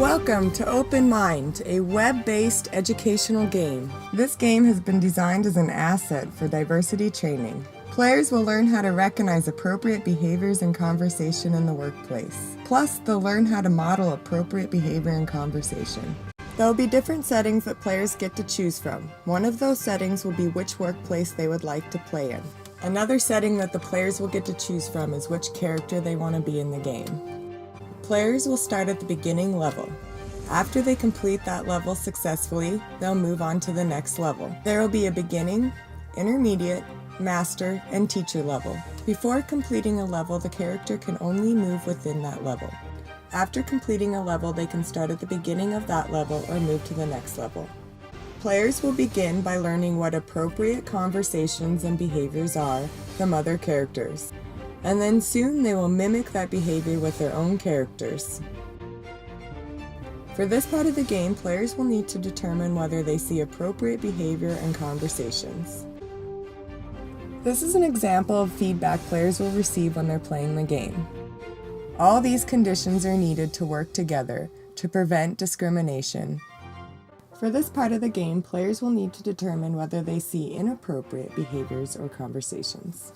Welcome to Open Mind, a web-based educational game. This game has been designed as an asset for diversity training. Players will learn how to recognize appropriate behaviors in conversation in the workplace. Plus, they'll learn how to model appropriate behavior in conversation. There will be different settings that players get to choose from. One of those settings will be which workplace they would like to play in. Another setting that the players will get to choose from is which character they want to be in the game. Players will start at the beginning level. After they complete that level successfully, they'll move on to the next level. There will be a beginning, intermediate, master, and teacher level. Before completing a level, the character can only move within that level. After completing a level, they can start at the beginning of that level or move to the next level. Players will begin by learning what appropriate conversations and behaviors are from other characters, and then soon they will mimic that behavior with their own characters. For this part of the game, players will need to determine whether they see appropriate behavior and conversations. This is an example of feedback players will receive when they're playing the game. All these conditions are needed to work together to prevent discrimination. For this part of the game, players will need to determine whether they see inappropriate behaviors or conversations.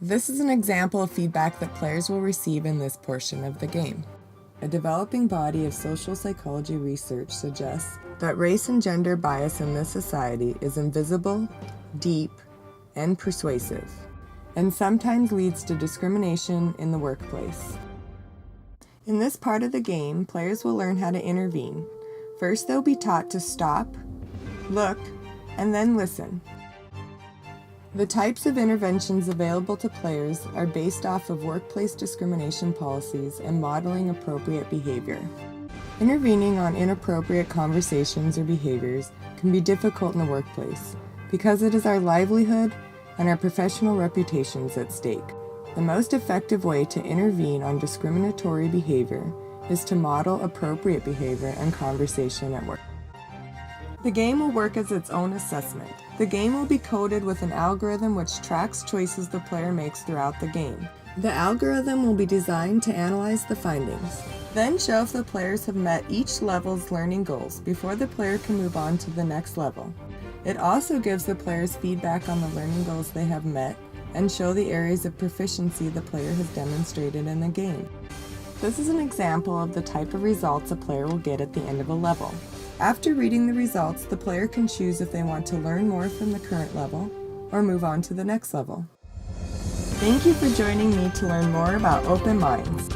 This is an example of feedback that players will receive in this portion of the game. A developing body of social psychology research suggests that race and gender bias in this society is invisible, deep, and persuasive, and sometimes leads to discrimination in the workplace. In this part of the game, players will learn how to intervene. First, they'll be taught to stop, look, and then listen. The types of interventions available to players are based off of workplace discrimination policies and modeling appropriate behavior. Intervening on inappropriate conversations or behaviors can be difficult in the workplace because it is our livelihood and our professional reputations at stake. The most effective way to intervene on discriminatory behavior is to model appropriate behavior and conversation at work. The game will work as its own assessment. The game will be coded with an algorithm which tracks choices the player makes throughout the game. The algorithm will be designed to analyze the findings, then show if the players have met each level's learning goals before the player can move on to the next level. It also gives the players feedback on the learning goals they have met and show the areas of proficiency the player has demonstrated in the game. This is an example of the type of results a player will get at the end of a level. After reading the results, the player can choose if they want to learn more from the current level or move on to the next level. Thank you for joining me to learn more about Open Minds.